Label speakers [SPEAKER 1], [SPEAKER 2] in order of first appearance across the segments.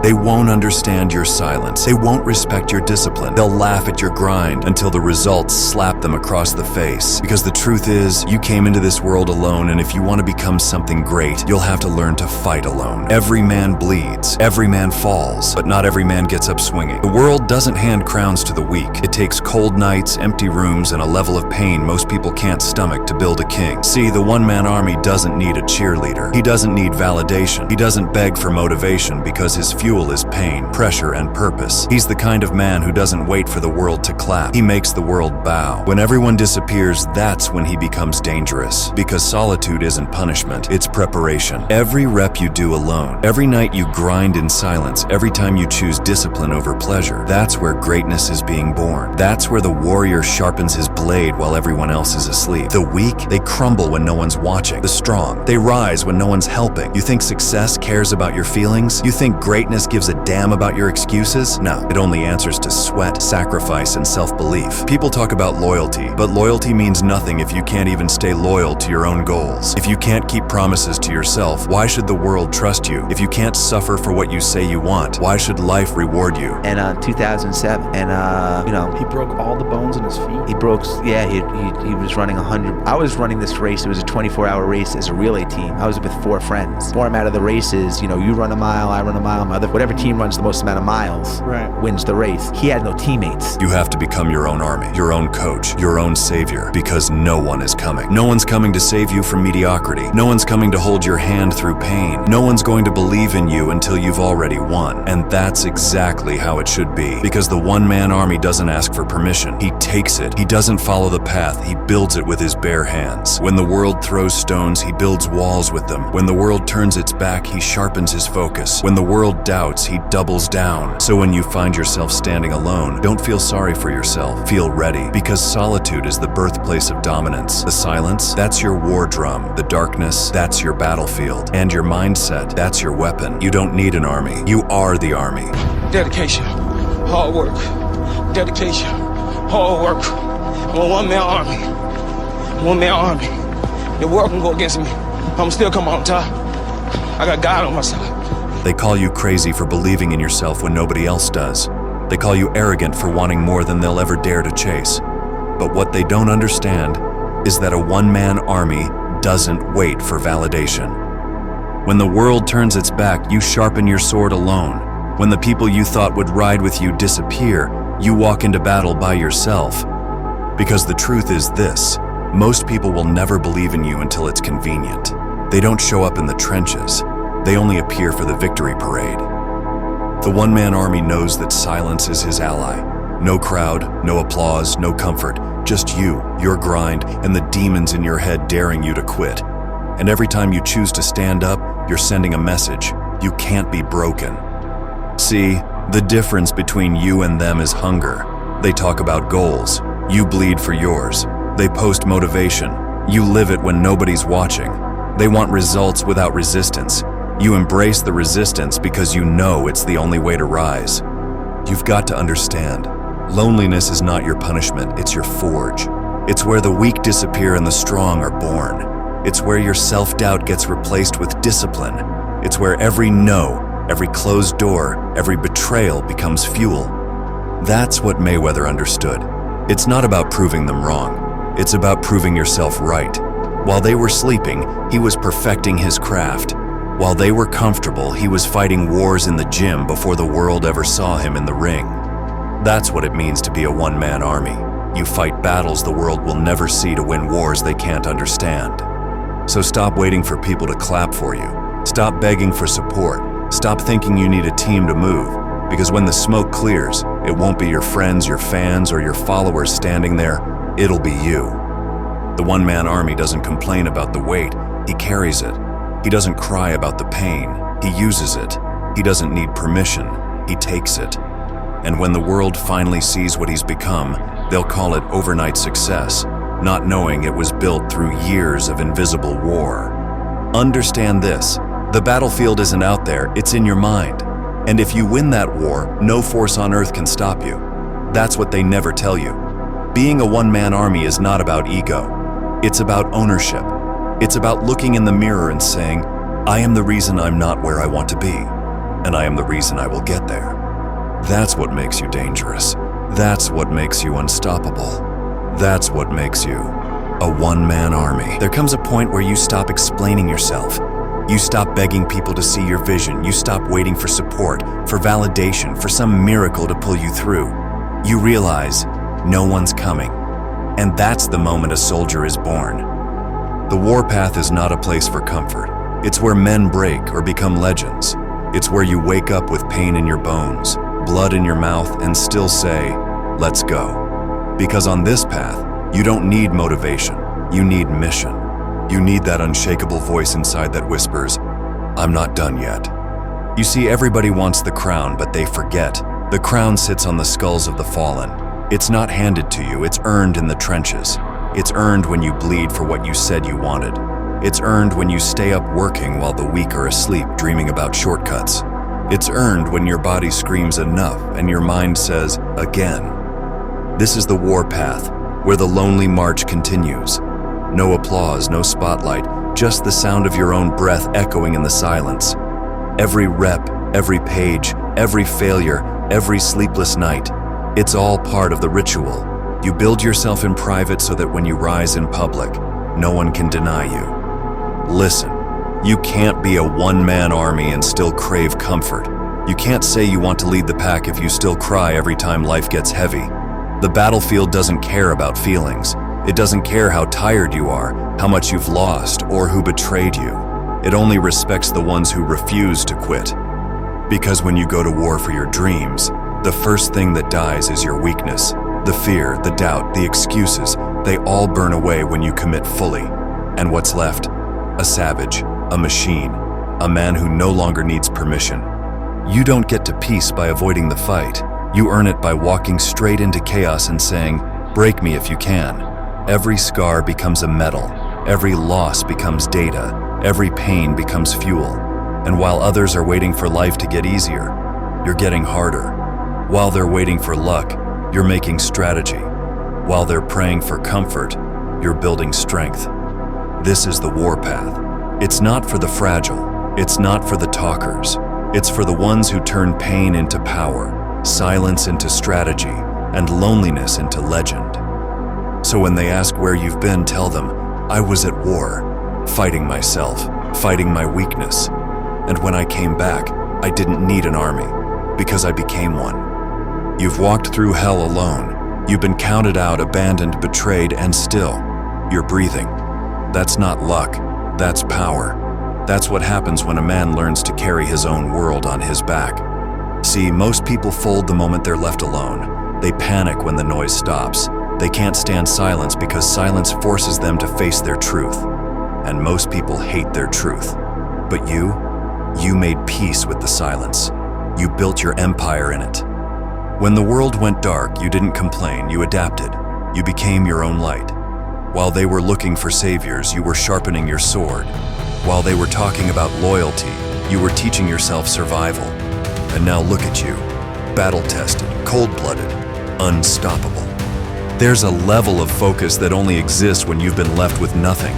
[SPEAKER 1] They won't understand your silence. They won't respect your discipline. They'll laugh at your grind until the results slap them across the face. Because the truth is, you came into this world alone, and if you want to become something great, you'll have to learn to fight alone. Every man bleeds. Every man falls. But not every man gets up swinging. The world doesn't hand crowns to the weak. It takes cold nights, empty rooms, and a level of pain most people can't stomach to build a king. See, the one-man army doesn't need a cheerleader. He doesn't need validation. He doesn't beg for motivation because his fuel is pain, pressure, and purpose. He's the kind of man who doesn't wait for the world to clap. He makes the world bow. When everyone disappears, that's when he becomes dangerous. Because solitude isn't punishment, it's preparation. Every rep you do alone, every night you grind in silence, every time you choose discipline over pleasure, that's where greatness is being born. That's where the warrior sharpens his blade while everyone else is asleep. The weak, they crumble when no one's watching. The strong, they rise when no one's helping. You think success cares about your feelings? You think greatness gives a damn about your excuses? No, it only answers to sweat, sacrifice, and self-belief. People talk about loyalty, but loyalty means nothing if you can't even stay loyal to your own goals. If you can't keep promises to yourself, why should the world trust you? If you can't suffer for what you say you want, why should life reward you?
[SPEAKER 2] And 2007, and
[SPEAKER 3] he broke all the bones in his feet.
[SPEAKER 2] He broke, yeah, he was running 100. I was running this race. It was a 24-hour race as a relay team. I was with 4 friends. Format of the race is, you run a mile, I run a mile, whatever team runs the most amount of miles wins the race. He had no teammates.
[SPEAKER 1] You have to become your own army, your own coach, your own savior, because no one is coming. No one's coming to save you from mediocrity. No one's coming to hold your hand through pain. No one's going to believe in you until you've already won. And that's exactly how it should be. Because the one-man army doesn't ask for permission. He takes it. He doesn't follow the path. He builds it with his bare hands. When the world throws stones, he builds walls with them. When the world turns its back, he sharpens his focus. When the world doubts, he doubles down. So when you find yourself standing alone, don't feel sorry for yourself. Feel ready. Because solitude is the birthplace of dominance. The silence, that's your war drum. The darkness, that's your battlefield. And your mindset, that's your weapon. You don't need an army. You are the army.
[SPEAKER 4] Dedication, hard work, dedication, hard work. I'm a one-man army. One-man army. The world can go against me. I'm still come on top. I got God on my side.
[SPEAKER 1] They call you crazy for believing in yourself when nobody else does. They call you arrogant for wanting more than they'll ever dare to chase. But what they don't understand is that a one-man army doesn't wait for validation. When the world turns its back, you sharpen your sword alone. When the people you thought would ride with you disappear, you walk into battle by yourself. Because the truth is this, most people will never believe in you until it's convenient. They don't show up in the trenches. They only appear for the victory parade. The one-man army knows that silence is his ally. No crowd, no applause, no comfort, just you, your grind, and the demons in your head daring you to quit. And every time you choose to stand up, you're sending a message. You can't be broken. See, the difference between you and them is hunger. They talk about goals. You bleed for yours. They post motivation. You live it when nobody's watching. They want results without resistance. You embrace the resistance because you know it's the only way to rise. You've got to understand, loneliness is not your punishment, it's your forge. It's where the weak disappear and the strong are born. It's where your self-doubt gets replaced with discipline. It's where every no, every closed door, every betrayal becomes fuel. That's what Mayweather understood. It's not about proving them wrong. It's about proving yourself right. While they were sleeping, he was perfecting his craft. While they were comfortable, he was fighting wars in the gym before the world ever saw him in the ring. That's what it means to be a one-man army. You fight battles the world will never see to win wars they can't understand. So stop waiting for people to clap for you. Stop begging for support. Stop thinking you need a team to move. Because when the smoke clears, it won't be your friends, your fans, or your followers standing there. It'll be you. The one-man army doesn't complain about the weight. He carries it. He doesn't cry about the pain. He uses it. He doesn't need permission. He takes it. And when the world finally sees what he's become, they'll call it overnight success, not knowing it was built through years of invisible war. Understand this, the battlefield isn't out there, it's in your mind. And if you win that war, no force on earth can stop you. That's what they never tell you. Being a one-man army is not about ego. It's about ownership. It's about looking in the mirror and saying, I am the reason I'm not where I want to be. and I am the reason I will get there. That's what makes you dangerous. That's what makes you unstoppable. That's what makes you a one-man army. There comes a point where you stop explaining yourself. You stop begging people to see your vision. You stop waiting for support, for validation, for some miracle to pull you through. You realize no one's coming. And that's the moment a soldier is born. The warpath is not a place for comfort. It's where men break or become legends. It's where you wake up with pain in your bones, blood in your mouth, and still say, let's go. Because on this path, you don't need motivation, you need mission. You need that unshakable voice inside that whispers, I'm not done yet. You see, everybody wants the crown, but they forget. The crown sits on the skulls of the fallen. It's not handed to you, it's earned in the trenches. It's earned when you bleed for what you said you wanted. It's earned when you stay up working while the weak are asleep dreaming about shortcuts. It's earned when your body screams enough and your mind says, again. This is the warpath, where the lonely march continues. No applause, no spotlight, just the sound of your own breath echoing in the silence. Every rep, every page, every failure, every sleepless night, it's all part of the ritual. You build yourself in private so that when you rise in public, no one can deny you. Listen, you can't be a one-man army and still crave comfort. You can't say you want to lead the pack if you still cry every time life gets heavy. The battlefield doesn't care about feelings. It doesn't care how tired you are, how much you've lost, or who betrayed you. It only respects the ones who refuse to quit. Because when you go to war for your dreams, the first thing that dies is your weakness. The fear, the doubt, the excuses, they all burn away when you commit fully. And what's left? A savage, a machine, a man who no longer needs permission. You don't get to peace by avoiding the fight. You earn it by walking straight into chaos and saying, break me if you can. Every scar becomes a medal. Every loss becomes data. Every pain becomes fuel. And while others are waiting for life to get easier, you're getting harder. While they're waiting for luck, you're making strategy. While they're praying for comfort, you're building strength. This is the warpath. It's not for the fragile. It's not for the talkers. It's for the ones who turn pain into power, silence into strategy, and loneliness into legend. So when they ask where you've been, tell them, I was at war, fighting myself, fighting my weakness. And when I came back, I didn't need an army, because I became one. You've walked through hell alone. You've been counted out, abandoned, betrayed, and still, you're breathing. That's not luck, that's power. That's what happens when a man learns to carry his own world on his back. See, most people fold the moment they're left alone. They panic when the noise stops. They can't stand silence because silence forces them to face their truth. And most people hate their truth. But you made peace with the silence. You built your empire in it. When the world went dark, you didn't complain, you adapted. You became your own light. While they were looking for saviors, you were sharpening your sword. While they were talking about loyalty, you were teaching yourself survival. And now look at you, battle-tested, cold-blooded, unstoppable. There's a level of focus that only exists when you've been left with nothing.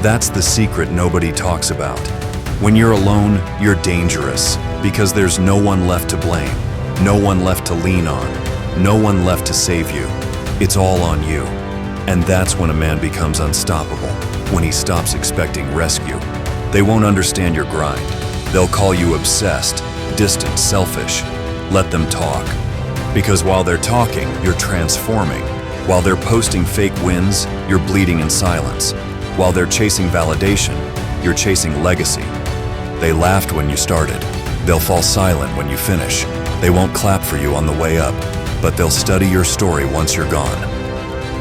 [SPEAKER 1] That's the secret nobody talks about. When you're alone, you're dangerous because there's no one left to blame, no one left to lean on, no one left to save you. It's all on you. And that's when a man becomes unstoppable, when he stops expecting rescue. They won't understand your grind. They'll call you obsessed, distant, selfish. Let them talk. Because while they're talking, you're transforming. While they're posting fake wins, you're bleeding in silence. While they're chasing validation, you're chasing legacy. They laughed when you started. They'll fall silent when you finish. They won't clap for you on the way up, but they'll study your story once you're gone.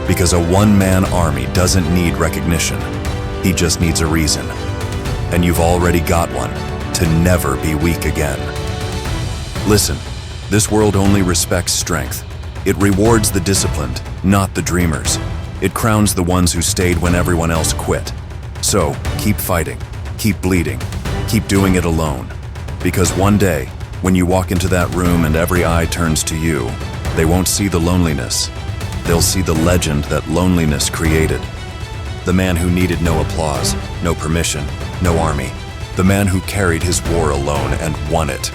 [SPEAKER 1] Because a one-man army doesn't need recognition. He just needs a reason. And you've already got one, to never be weak again. Listen, this world only respects strength. It rewards the disciplined, not the dreamers. It crowns the ones who stayed when everyone else quit. So, keep fighting, keep bleeding, keep doing it alone. Because one day, when you walk into that room and every eye turns to you, they won't see the loneliness. They'll see the legend that loneliness created. The man who needed no applause, no permission, no army. The man who carried his war alone and won it.